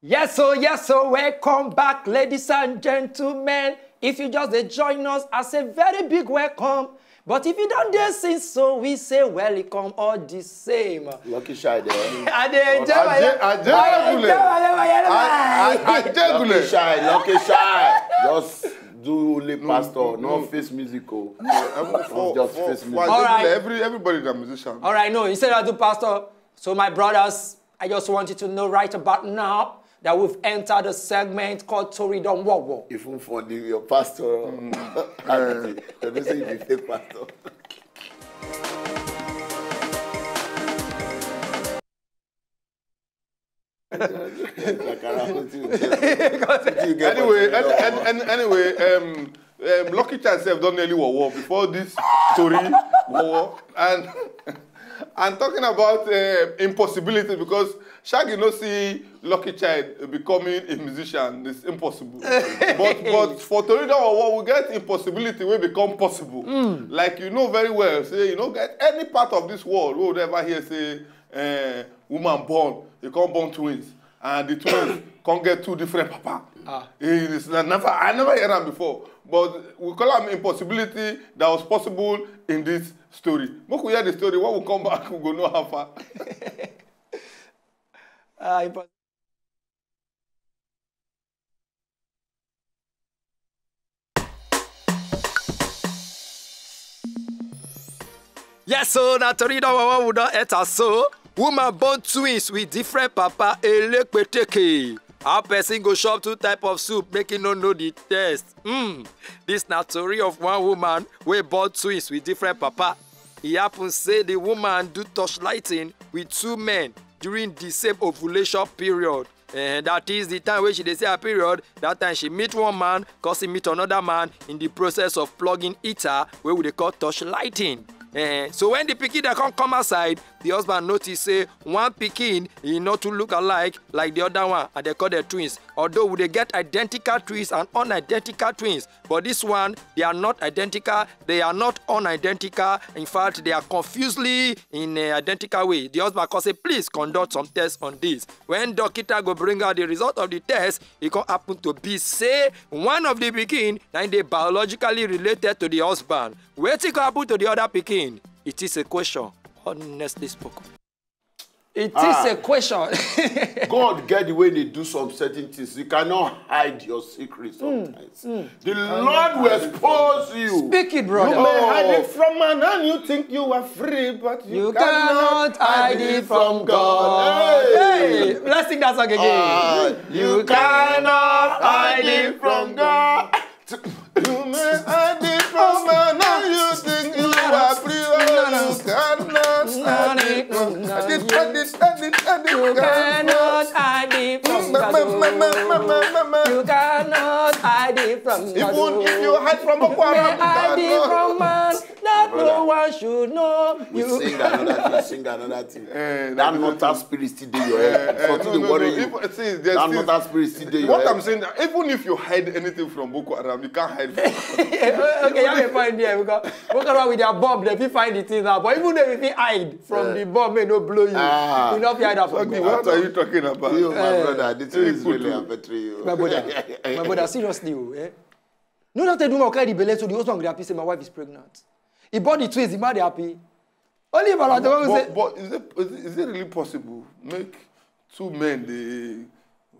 Yes, so welcome back, ladies and gentlemen. If you just join us, as a very big welcome. But if you don't dare sing, so we say welcome all the same. Lucky shy there. Lucky shy. Just do only pastor, not face musical. Just face music. All right. Everybody is a musician. All right, no, instead of do pastor. So my brothers, I just want you to know right about now that we've entered a segment called Tori Don Wowo. If you for your pastor, I don't say you fake pastor. Anyway, Lucky Child have done nearly war before this story war and talking about impossibility because Shaggy no see Lucky Child becoming a musician. It's impossible. but for Tori Don Wowo, we get impossibility will become possible. Like you know very well, say you know get any part of this world we would ever hear say woman born, you can't born twins, and the twins can't get two different papa. I never heard that before. But we call them impossibility that was possible in this story. When we hear the story, when we come back, we go know how far. Yes, so na Tori Don Wowo would not enter so. Woman born twins with different papa elekpeteke. How person go shop two type of soup, making no know the taste. This na story of one woman wey born twins with different papa. E happen say the woman do torchlighting with two men during the same ovulation period. And that is the time when she dey say her period. That time she meet one man, cause he meet another man in the process of plugging heater, wey we dey call torchlighting. So when the pikin dey come outside, the husband notice say one pikin he not to look alike like the other one, and they call them twins. Although they get identical twins and unidentical twins, but this one they are not identical, they are not unidentical. In fact, they are confusedly in an identical way. The husband can say, please conduct some tests on this. When doctor go bring out the result of the test, it can happen to be say one of the pikin and they biologically related to the husband. Wetin can happen to the other pikin? It is a question, honestly spoken. It is a question. God get the way they do some certain things. You cannot hide your secrets sometimes. The Lord will expose you. Speak it, brother. You may hide it from man and you think you are free, but you cannot hide it from God. Hey, let's sing that song again. You cannot hide it from God. You may hide it from man and you think you are free, but you cannot hide it from God. You cannot hide it from God. You cannot hide it from God. Even if you hide from a quarrel, you hide it from man, that no one should know. We sing another thing. That mortal spirit still in your head. Something to worry you. That mortal spirit still in your head. What I'm saying, even if you hide anything from Boko Haram, you can't hide from Okay, you have a point there because Boko Haram with their bomb, they find the things out. But even if you hide from the bomb, may not blow you. You not hide that from What are you talking about? You, my brother, the truth is really affecting you. My brother, seriously, no, not to do my carry the belly, so the husband will be happy, say my wife is pregnant. He bought the twins, he might be happy. Only if I but is it really possible make two men they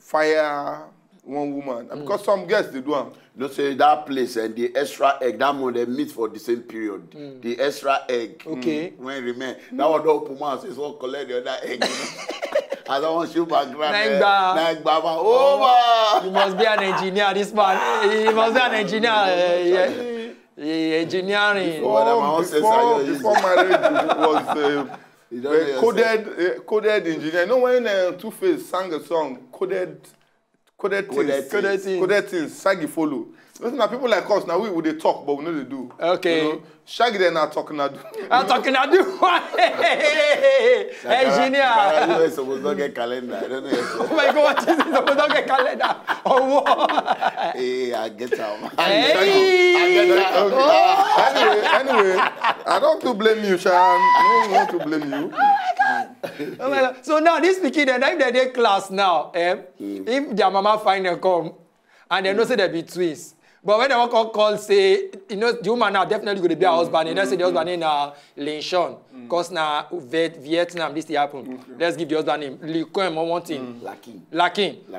fire one woman? Because some girls they do them. No, say that place and the extra egg, that one they meet for the same period. The extra egg. Okay. When you remain. That one don't open mouth, it's all collect the other egg. I don't want you back You must be an engineer, this man. He must be an engineer. Engineering. Before marriage was coded engineer. You know when Two-Face sang a song, coded things, Shaggy follow. Listen, now people like us, now we they talk, but we know they do. Okay. You know? Shaggy then not talking now do. I'm talking now do. Engineer. You supposed to get calendar. I don't know. Oh my God, what is it? Supposed to get calendar? Oh, what? Hey, I get out. Anyway, I don't want to blame you, Shan. I don't want to blame you. Oh my God. So now this pikin, they class now. If their mama find them come, and they know say they be twins. But when they want call say, you know, the woman now definitely going to be her husband. And they say the husband name now Linshon. Because now Vietnam, this thing happen. Let's give the husband name. Li Quem or one thing. Lakin.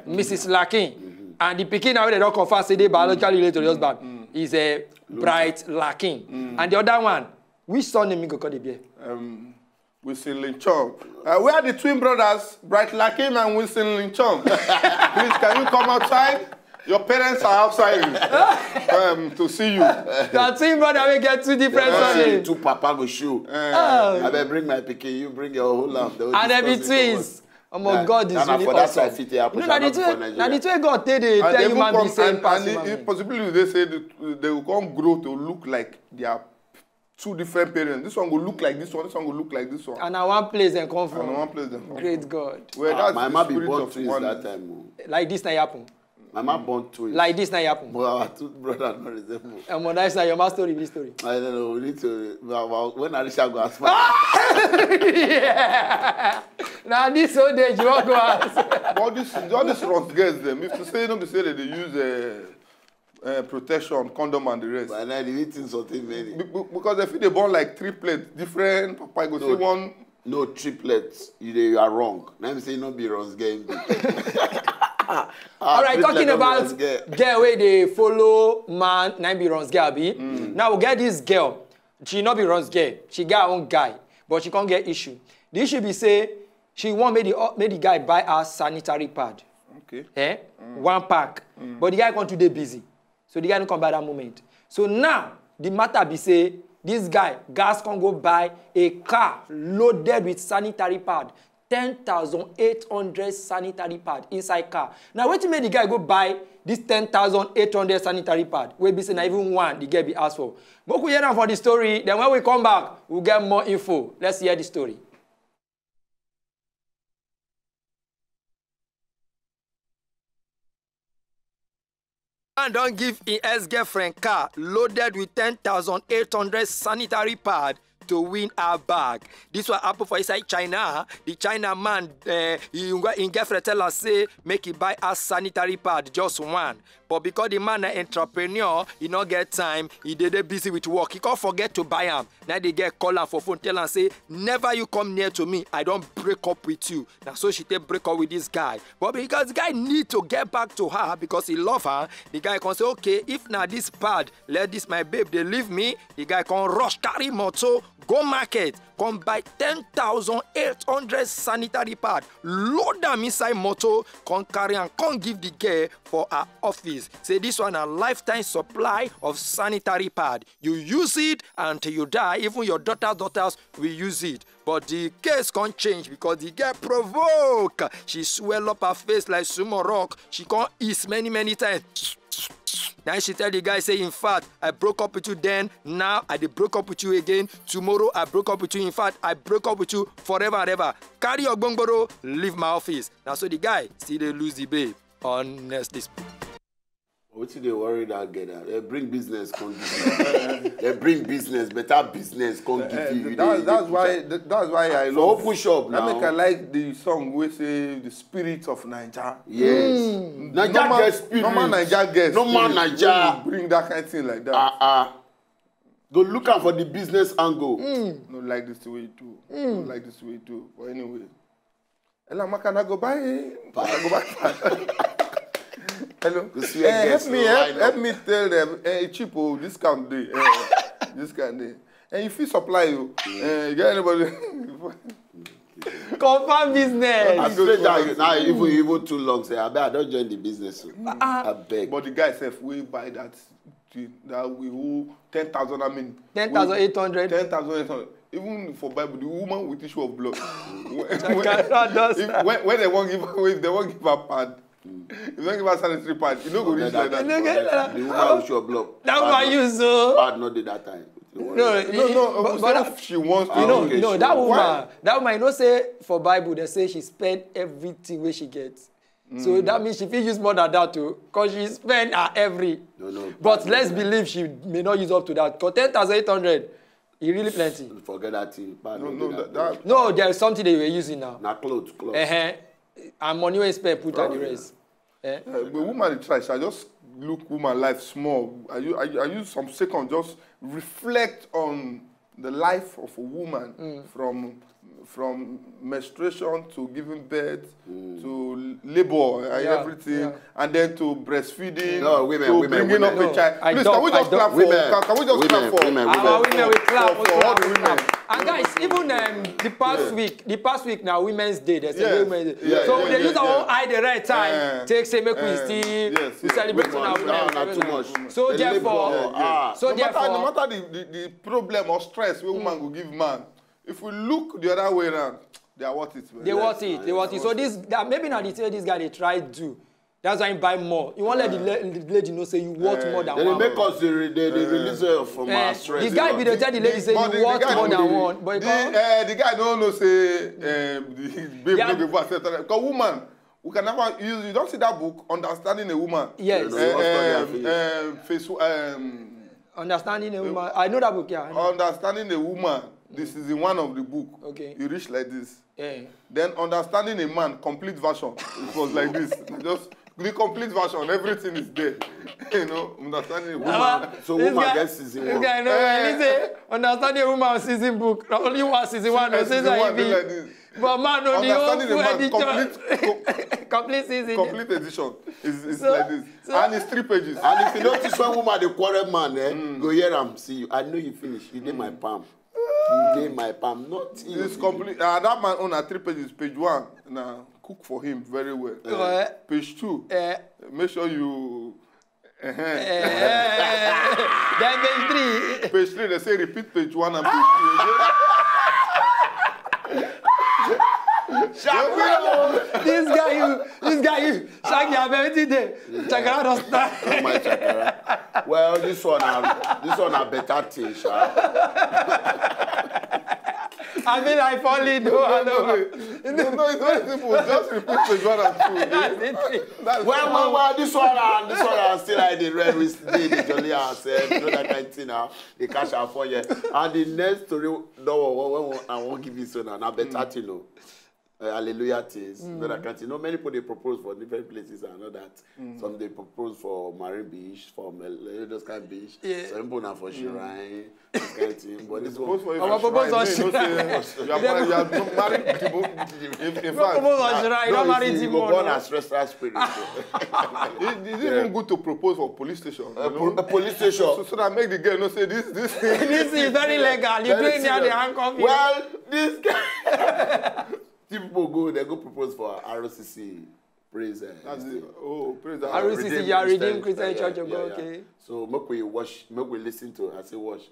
Mrs. Lakin. And the pikin now they don't confirm say they biologically related to the husband. Is a Bright Lakin. And the other one, which son name you go call the beer? Wilson Linchong. Where are the twin brothers, Bright Lakin and Wilson Linchong? Please, can you come outside? Your parents are outside to see you. The twin brother will get two different names. Two papa go show. I will bring my pikin, you bring your whole lamb. And they be twins. Oh my God, this is really awesome. No, now the two God tell you man be same person. And possibly they say they will come grow to look like they are two different parents. This one will look like this one will look like this one. And at one place they come from. And one place they come Great God. Well, my mama be born twins that time. Like this now happen. My mama born twins. Like this now happen. But our two brothers not resemble. And that's your master story, this story. I don't know. We need to. When Arisha go ask for. Yeah. Now this whole day you want go ask. All this wrong girls them. If to say no, they say that they use protection, condom, and the rest. But now they eating something many. Because if they born like triplets, different, Papa go say one. No triplets. You are wrong. Now I'm saying no be wrong game. All right, talking about girl where they follow man, nine be runs girl be. Now we get this girl. She not be runs girl. She got her own guy, but she can't get issue. The issue be say she want make the guy buy her sanitary pad. Okay. 1 pack. But the guy can't today busy, so the guy don't come by that moment. So now the matter be say this guy gas can go buy a car loaded with sanitary pad. 10,800 sanitary pad inside car. Now, wait till make the guy go buy this 10,800 sanitary pad. We be saying even one the guy be asked for. But we hear them for the story. Then when we come back, we'll get more info. Let's hear the story. Man don't give his ex-girlfriend car loaded with 10,800 sanitary pad to win our bag. This was happen for inside China. The China man, in girlfriend tell us say make he buy a sanitary pad, just one. But because the man an entrepreneur, he not get time, he did busy with work. He can't forget to buy him. Now they get call him for phone, tell him say, never you come near to me, I don't break up with you. Now so she take break up with this guy. But because the guy need to get back to her because he love her, the guy can say, okay, if now this pad, let this my babe, they leave me, the guy can rush, carry motor, go market, come buy 10,800 sanitary pad, load them inside motor, come carry and come give the girl for her office. Say this one a lifetime supply of sanitary pad. You use it until you die. Even your daughters will use it. But the case can't change because the girl provoke. She swell up her face like sumo rock. She can't eat many times. Now she tell the guy, say, in fact, I broke up with you then, now I broke up with you again, tomorrow I broke up with you, in fact, I broke up with you forever and ever. Carry your gongboro, leave my office. Now so the guy still they lose the babe. Honestly. What they worry that get they bring business, they bring business, better business, can't give you. That's why I love push up now. I think I like the song we say the spirit of Niger. Yes. Niger get spirit. Normal Niger get spirit. Normal Niger. Bring that kind of thing like that. Go look out for the business angle. No like this way too. No like this way too. But anyway. Ella, can I go buy? I go back. Hello. Help me tell them, cheapo, discount day. Discount day. And if you supply you, you get anybody? Confirm business. I'm straight down. Now, even too long, say, I don't join the business. I beg. But the guy said, we buy that we owe 10,000, I mean. 10,800. 10,800. Even for Bible, the woman with issue of blood. when they won't give away, they won't give her pad. If you don't give her sanitary pad, you don't go reach like that. The woman with your blood. That woman you so. Pad not did that time. No. But if she wants to. That woman, you know, say for Bible, they say she spent everything where she gets. So that means she will use more than that too, because she spent her every. No. But let's believe she may not use up to that. Because 10,800. It really plenty. Forget that thing. No, there's something they were using now. Now clothes. And money we spend put on the rest. But woman try. I just look woman life small. I use some seconds just reflect on the life of a woman from menstruation to giving birth to labor and everything, and then to breastfeeding, to bringing up a child. Please, can we just clap for women? Can we just clap for women? We clap for all the women. And guys, even the past week now, Women's Day. There's a Women's Day. So they use our eye the right time. Take say make we still we celebrate our women. So therefore, no matter the problem or stress we woman will give man. If we look the other way around, they are worth it. Man. They worth it. So maybe not this guy they try to do. That's why you buy more. You want to let the lady know say you worth more than one. They make us they release her from our stress. The guy be the tell the lady say you worth more than one. But the guy don't know say the babe no give us because woman we can never use. You don't see that book Understanding a Woman. Yes. Understanding a Woman. I know that book. Yeah. Understanding a Woman. This is in one of the book. Okay. You reach like this. Yeah. Then Understanding a Man, complete version. It was like this. Just the complete version. Everything is there. You know, Understanding a Woman. So woman gets season 1. Okay, no, Understanding a Woman season book. Not only one season 1. No, season 1 like this. But man, no, the whole complete season. Complete edition is like this. And it's 3 pages. And if you notice when woman the quarrel man, go here and see you. I know you finish. You did my palm. You did my palm. Not it's complete. That man on 3 pages. Page 1. Now cook for him very well. Page 2. Make sure you. Then page 3. Page 3. They say repeat page 1 and page 2. This guy, Shaggy, I'm everything there. Chakara does not. Oh my Chakara. Well, this one a better thing, I mean, I fall in. No, it's very simple. Just repeat page 1 and 2. Well, this one still like the red with the jolly ourselves, you know that kind of thing now. The cash out for you. And the next story, no, I won't give you so now better thing, no. Hallelujah things. No, that kind of thing. No, many people they propose for different places and all that. Some they propose for Marine Beach, for those kind of beach. Some people now for Shrine, this kind of thing. But this one, our propose for Shrine. You are not married. In fact, you don't marry Timon. You go born as restless spirit. It's even good to propose for police station. A police station. So that make the girl not say this. This is very legal. You doing near the handcuff. Well, this guy. People go, they go propose for RCC. Praise. Praise. RCC, you are Redeemed Christian Church of God. Okay. So make we listen to. I say watch.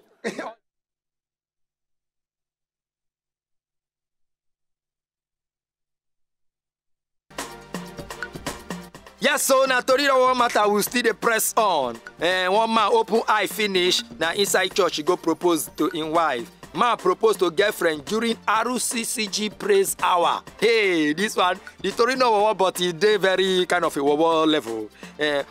Yes, so now Tori one matter will still the press on. And one man open eye finish. Now inside church he go propose to his wife. Man proposed to girlfriend during RCCG praise hour. Hey, this one, the Tori no wawa, but he did very kind of a wawa level.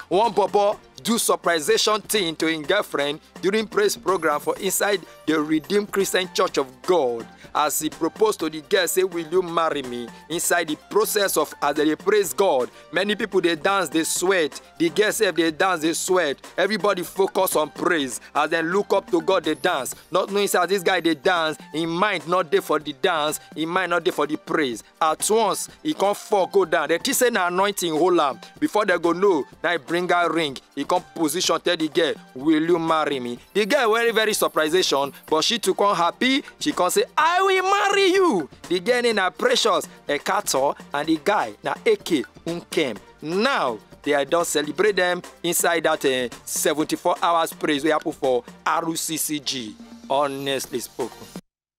One bobo do surprisation thing to his girlfriend during praise program for inside the Redeemed Christian Church of God. As he proposed to the girl, say, will you marry me? Inside the process of, as they praise God, many people, they dance, they sweat. The girls, they dance, they sweat. Everybody focus on praise. As they look up to God, they dance. Not knowing that this guy, they dance, in mind not there for the dance, in mind not there for the praise. At once, he can't fall, go down. They say an anointing hold am. Before they go, no, now he bring a ring. He come position, tell the girl, will you marry me? The girl very, very surprisation, but she took on happy. She can say, I will marry you. The girl in a precious a cattle and the guy na AK Unkem. Now they are done celebrate them inside that 74 hours praise we happen for RCCG. Honestly spoken.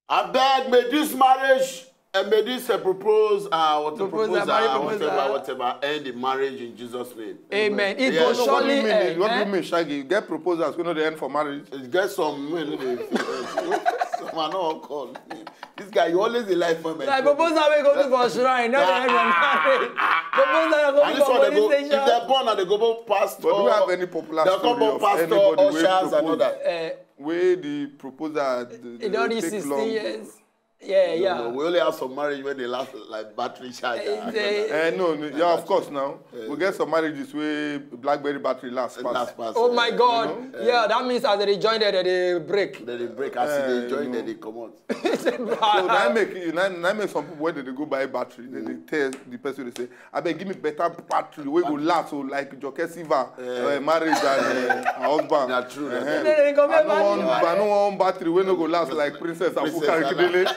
I beg, may this marriage and may this whatever end the marriage in Jesus' name. Amen. It goes surely end. What do you mean, Shaggy? You get proposals, we know the end for marriage. You get some men, some are not called. This guy, you always a life for me. Like proposal we go to for shrine, not the end for marriage. Proposal go to for police station. If they're born and they go pastor. But do we have any popular story of pastor, ushers and all that? where the proposal It only take 16 long. years. Yeah, yeah. No, we only have some marriage when they last like battery charger. No, yeah, of course now. We get some marriages where BlackBerry battery lasts fast. Oh my God. Yeah, that means as they join there, they break. Then they break. As they join, then they come out. So that make some people when they go buy battery, then they tell the person, they say, I beg give me better battery, we go last, so like Joke Siva, marriage and husband. That's true. They come back I don't want battery, we no go last like Princess Afuka Kidele.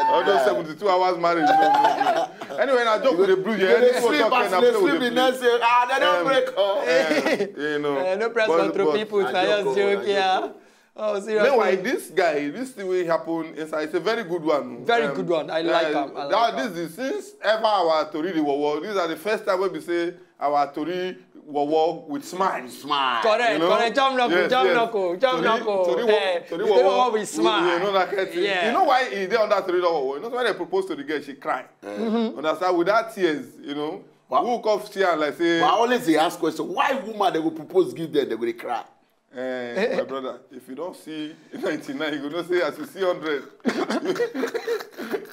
All those 72 hours marriage. No. Anyway, I joke with the blue. They sleep the next day. They don't break. You know. No press control people. I just joke, yeah. Oh, seriously. Meanwhile, this guy, this thing will happen inside. It's a very good one. Very good one. I like him. This is since ever our Tori the Wawa. These are the first time when we say our Tori Wawa with smile. Smile. Correct, you know? correct. Jam knuckle. Tori Wawa with smile. You know that kind of thing. Yeah. You know why he did on that Tori Wawa? You know when they proposed to the girl, she cried. Understand? Without tears, you know. Who comes here and like say. But always they ask question. Why woman they will propose give them they will cry? My brother, if you don't see 99, you don't say as you see 100.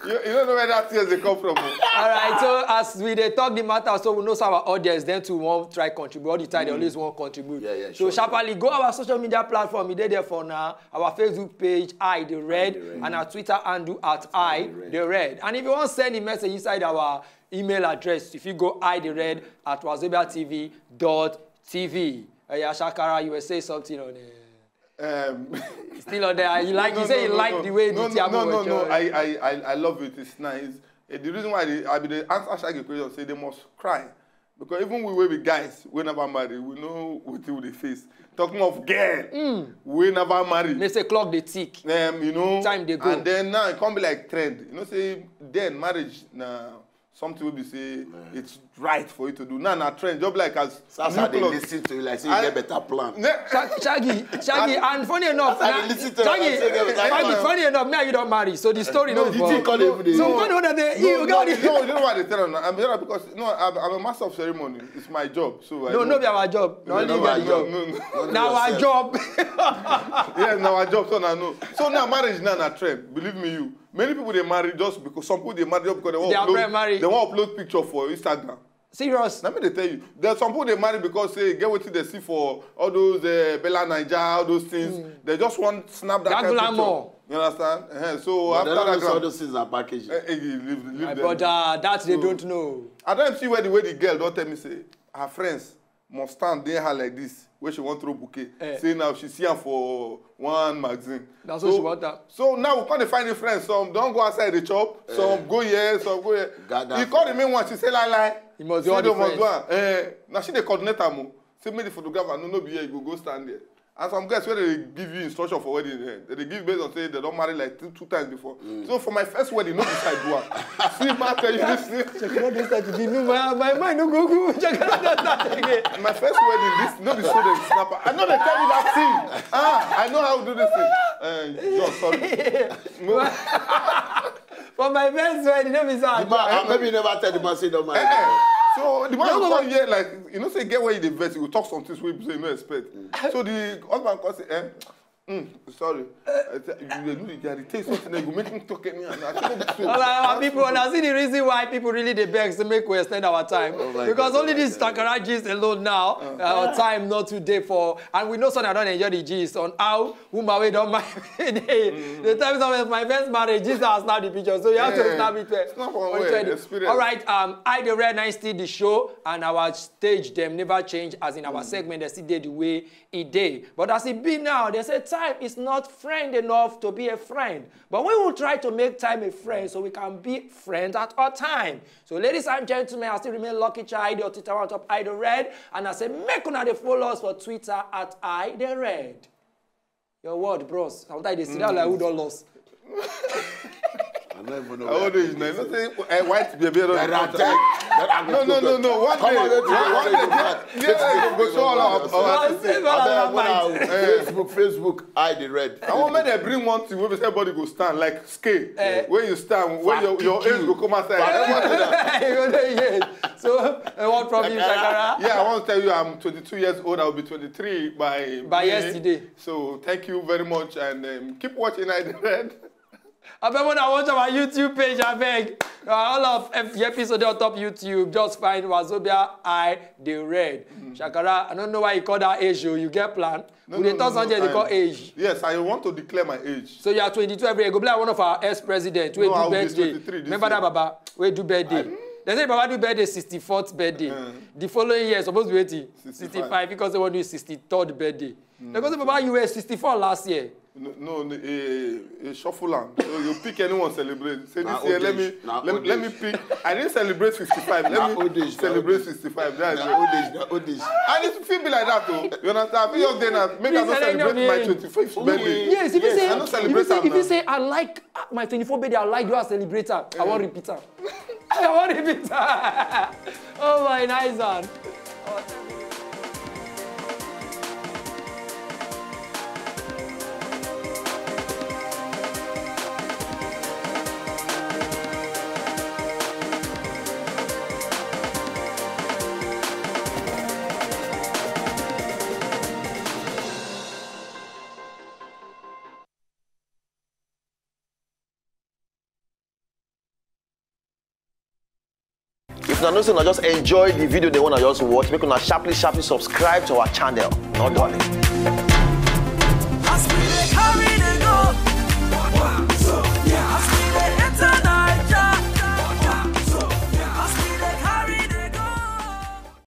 you don't know where that tears they come from. All right, so as we they talk the matter, so we know some our audience, then to want try contribute. All the time they always want contribute. Yeah, so sharply go our social media platform. We there for now. Our Facebook page, I the Red, and our Twitter handle at I the Red. And if you want to send a message inside our email address, if you go ithered@wazobiatv.tv. Yeah, Shakara, you will say something on it. Still on there. You like? You say you like the way the Tiago. No. I love it. It's nice. The reason why the answer Shaggy question say they must cry because even we be guys, we never marry. We know what they face. Talking of girl, we never marry. They say clock the tick. You know. Time they go. And then now it can't be like trend. You know, say then marriage now. Something will be say it's right for you to do. Now, trend job like as that's how they listen to you, like say you get better plan. Shaggy, and funny enough, funny enough, now you don't marry, so the story no. You think every so you know that you got it. No, you know why they tell them. I'm there because I'm a master of ceremony. It's my job. So no be our job. No, now our job. Yes, now our job. So now no. So now marriage now a trend. Believe me, you. Many people they marry just because some people they marry just because they want to upload picture for Instagram. Serious? Let me tell you. There's some people they marry because they get what they see for all those Bella Naija, all those things. They just want to snap that kind of picture. You understand? So but after that, all those things are packaged. But that they don't know. I don't see where the girl don't tell me say her friends must stand there her like this. Where she want to throw bouquet. Say now she see her for one magazine. That's what she want that. So now we can't find the friends. Some don't go outside the shop. Some go here, some go here. You call the main one, she say lie. He must do all the friends. Now she the coordinator mo. Say me the photographer no be here, you go stand there. And some guys where they give you instruction for wedding, they give based on say they don't marry like two times before. So for my first wedding, no decide do one. See, man, tell you this. Check out this that you know my mind no go. Check out that again. My first wedding, this no be so they snapper. I know they tell me that thing. I know how to do this thing. John, sorry. For my first wedding, no be so. Maybe you never tell the man say don't marry. So the man will come here like say get where you invest, you will talk some things we say no expect. So the husband can say, sorry, you take something that will make me talk at me. People, and I see the reason why people really they beg to make we extend our time because only these Takara gist alone now, our time not today for, and we know some I don't enjoy the gist on how woman we don't mind. The time of my first marriage, Jesus has snapped the picture, so you have to snap it first. All right, I the Red 9 still the show, and our stage them never change as in our segment they still did the way it did. But as it be now, they say time is not friend enough to be a friend. But we will try to make time a friend so we can be friends at all time. So ladies and gentlemen, I still remain Lucky Child or Twitter on top I the Red. And I say make una dey follow us for Twitter at I the Red. Your word, bros. Sometimes they sit down like who don't lost. I don't even know. How old is now? You know, say white baby. No. One day. Go show all our Facebook, I the red. I want make them bring one thing where everybody go stand like scale. When you stand, when your age go come outside. So, what from you, Shakara? Yeah, I want to tell you I'm 22 years old. I'll be 23 by May. Yesterday. So thank you very much and keep watching I the Red. I bet when I watch our YouTube page, I beg. All of the episodes on top YouTube, just find Wazobia I the Red. Shakara, I don't know why you call that age. You get plan. They call age. Yes, I want to declare my age. So you are 22 every year. Go be like one of our ex-presidents. We do birthday. Remember that, Baba? We do birthday. They say Baba do birthday 64th birthday. The following year, supposed to be 80, 65 because they want to do 63rd birthday. Because Baba, you were 64 last year. No, a shuffle on. So you pick anyone celebrate. Say this year, let me pick. I didn't celebrate 65. Let me celebrate 65. That's old age. And it feel be like that though. You understand? I feel then maybe I don't celebrate my 25th birthday. Yes, if you say I like my 24th birthday, I like you as a celebrator. I want repeater. I want repeater. Oh my nice one. If you know, just enjoy the video they want to just watch, make una sharply subscribe to our channel. Not darling.